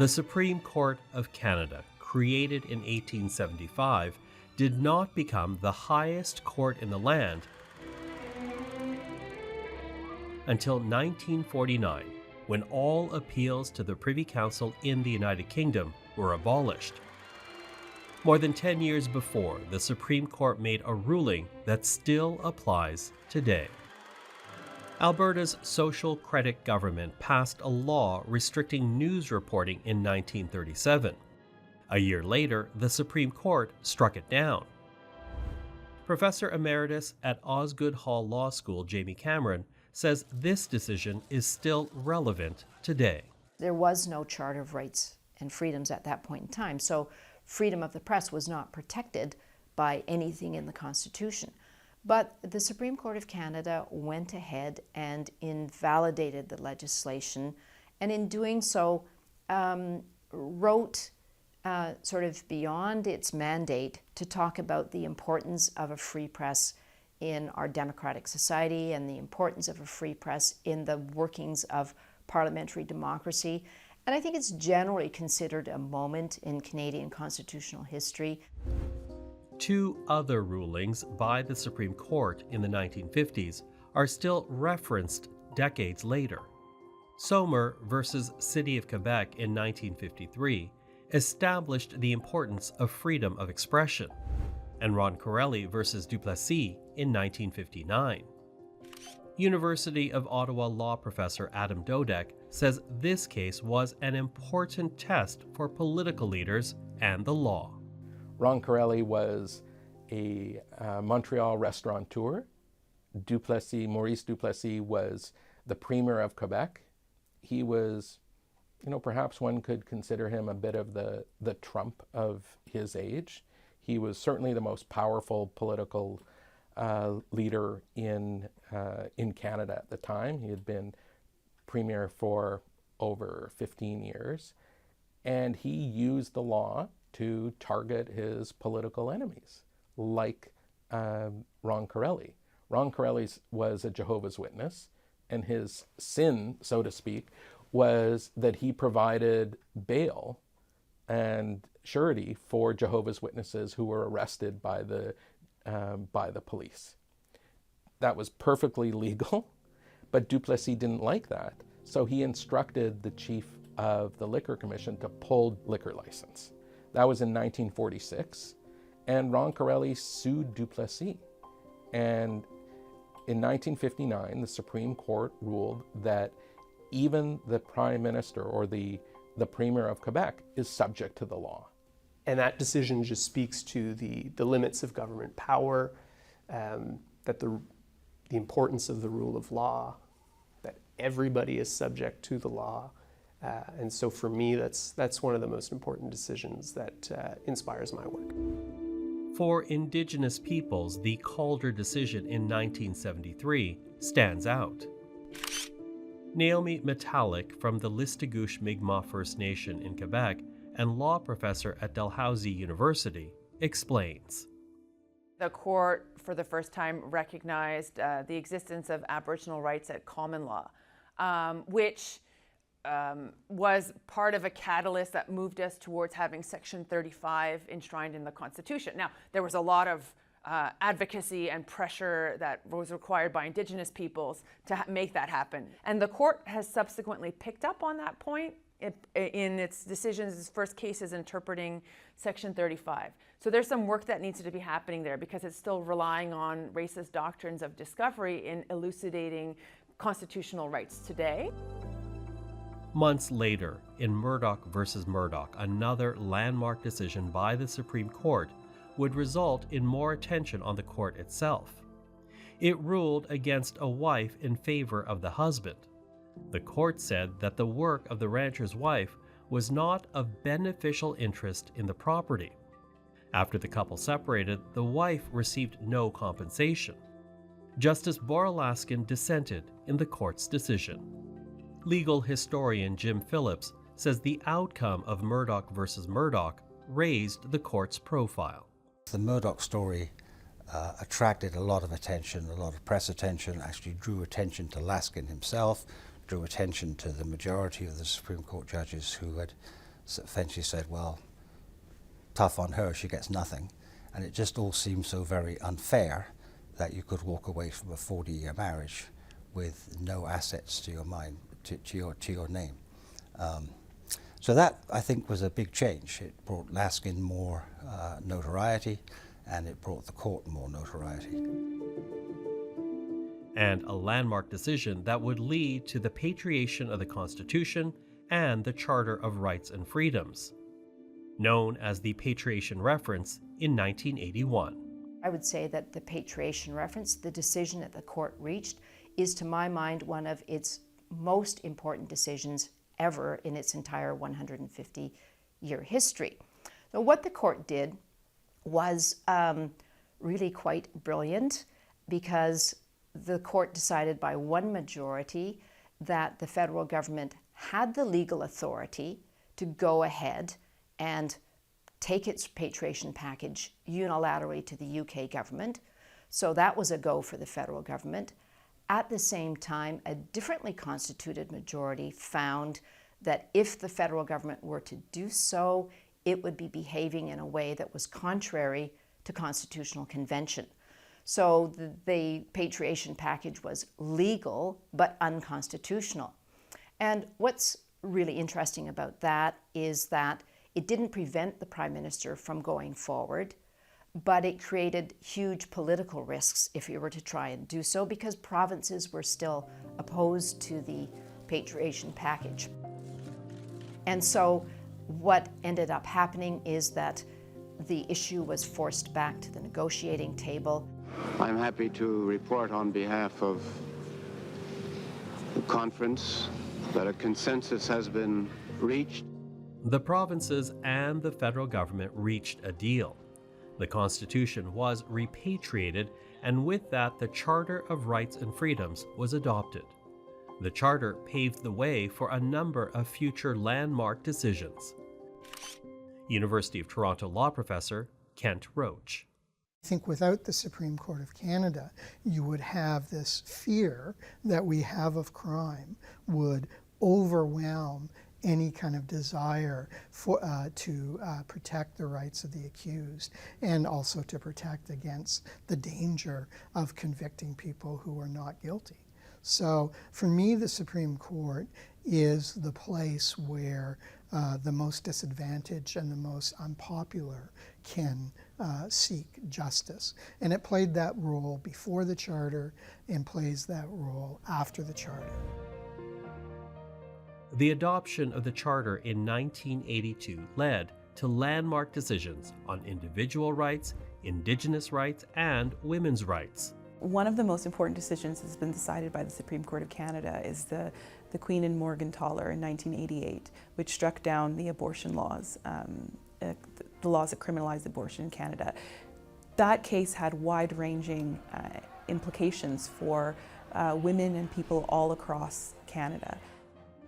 The Supreme Court of Canada, created in 1875, did not become the highest court in the land until 1949, when all appeals to the Privy Council in the United Kingdom were abolished. More than 10 years before, the Supreme Court made a ruling that still applies today. Alberta's social credit government passed a law restricting news reporting in 1937. A year later, the Supreme Court struck it down. Professor Emeritus at Osgoode Hall Law School, Jamie Cameron, says this decision is still relevant today. There was no Charter of Rights and Freedoms at that point in time, so freedom of the press was not protected by anything in the Constitution. But the Supreme Court of Canada went ahead and invalidated the legislation, and in doing so wrote sort of beyond its mandate to talk about the importance of a free press in our democratic society and the importance of a free press in the workings of parliamentary democracy. And I think it's generally considered a moment in Canadian constitutional history. Two other rulings by the Supreme Court in the 1950s are still referenced decades later. Sommer versus City of Quebec in 1953 established the importance of freedom of expression, and Roncorelli versus Duplessis in 1959. University of Ottawa law professor Adam Dodek says this case was an important test for political leaders and the law. Roncorelli was a Montreal restaurateur. Maurice Duplessis was the Premier of Quebec. He was, perhaps one could consider him a bit of the Trump of his age. He was certainly the most powerful political leader in Canada at the time. He had been Premier for over 15 years, and he used the law to target his political enemies, like Roncorelli. Roncorelli was a Jehovah's Witness, and his sin, so to speak, was that he provided bail and surety for Jehovah's Witnesses who were arrested by the police. That was perfectly legal, but Duplessis didn't like that, so he instructed the chief of the Liquor Commission to pull liquor license. That was in 1946, and Roncorelli sued Duplessis. And in 1959, the Supreme Court ruled that even the Prime Minister or the Premier of Quebec is subject to the law. And that decision just speaks to the limits of government power, that the importance of the rule of law, that everybody is subject to the law. And so for me, that's one of the most important decisions that inspires my work. For Indigenous peoples, the Calder decision in 1973 stands out. Naomi Metallic from the Listigouche Mi'kmaq First Nation in Quebec and law professor at Dalhousie University explains. The court, for the first time, recognized the existence of Aboriginal rights at common law, which was part of a catalyst that moved us towards having Section 35 enshrined in the Constitution. Now, there was a lot of advocacy and pressure that was required by Indigenous peoples to make that happen. And the court has subsequently picked up on that point in its decisions, its first cases interpreting Section 35. So there's some work that needs to be happening there because it's still relying on racist doctrines of discovery in elucidating constitutional rights today. Months later, in Murdoch versus Murdoch, another landmark decision by the Supreme Court would result in more attention on the court itself. It ruled against a wife in favor of the husband. The court said that the work of the rancher's wife was not of beneficial interest in the property. After the couple separated, the wife received no compensation. Justice Boralaskin dissented in the court's decision. Legal historian Jim Phillips says the outcome of Murdoch versus Murdoch raised the court's profile. The Murdoch story attracted a lot of attention, a lot of press attention, actually drew attention to Laskin himself, drew attention to the majority of the Supreme Court judges who had essentially said, well, tough on her, she gets nothing. And it just all seemed so very unfair that you could walk away from a 40-year marriage with no assets to your mind, to your name. So that, I think, was a big change. It brought Laskin more notoriety, and it brought the court more notoriety. And a landmark decision that would lead to the patriation of the Constitution and the Charter of Rights and Freedoms, known as the Patriation Reference in 1981. I would say that the Patriation Reference, the decision that the court reached, is to my mind one of its most important decisions ever in its entire 150-year history. Now, what the court did was really quite brilliant, because the court decided by one majority that the federal government had the legal authority to go ahead and take its patriation package unilaterally to the UK government. So that was a go for the federal government. At the same time, a differently constituted majority found that if the federal government were to do so, it would be behaving in a way that was contrary to constitutional convention. So the patriation package was legal but unconstitutional. And what's really interesting about that is that it didn't prevent the Prime Minister from going forward, but it created huge political risks if he were to try and do so, because provinces were still opposed to the patriation package. And so what ended up happening is that the issue was forced back to the negotiating table. I'm happy to report on behalf of the conference that a consensus has been reached. The provinces and the federal government reached a deal. The Constitution was repatriated, and with that, the Charter of Rights and Freedoms was adopted. The Charter paved the way for a number of future landmark decisions. University of Toronto law professor Kent Roach. I think without the Supreme Court of Canada, you would have this fear that we have of crime would overwhelm any kind of desire to protect the rights of the accused, and also to protect against the danger of convicting people who are not guilty. So for me, the Supreme Court is the place where the most disadvantaged and the most unpopular can seek justice. And it played that role before the Charter and plays that role after the Charter. The adoption of the Charter in 1982 led to landmark decisions on individual rights, Indigenous rights, and women's rights. One of the most important decisions that's been decided by the Supreme Court of Canada is the Queen and Morgentaler in 1988, which struck down the abortion laws, the laws that criminalized abortion in Canada. That case had wide-ranging implications for women and people all across Canada.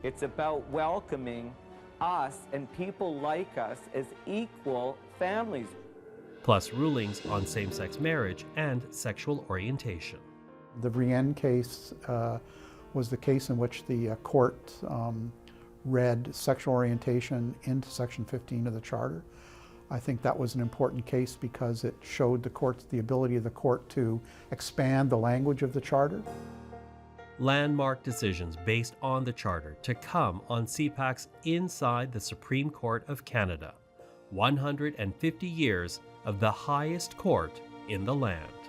It's about welcoming us and people like us as equal families. Plus rulings on same-sex marriage and sexual orientation. The Brienne case was the case in which the court read sexual orientation into Section 15 of the Charter. I think that was an important case because it showed the ability of the court to expand the language of the Charter. Landmark decisions based on the Charter to come on CPAC's Inside the Supreme Court of Canada. 150 years of the highest court in the land.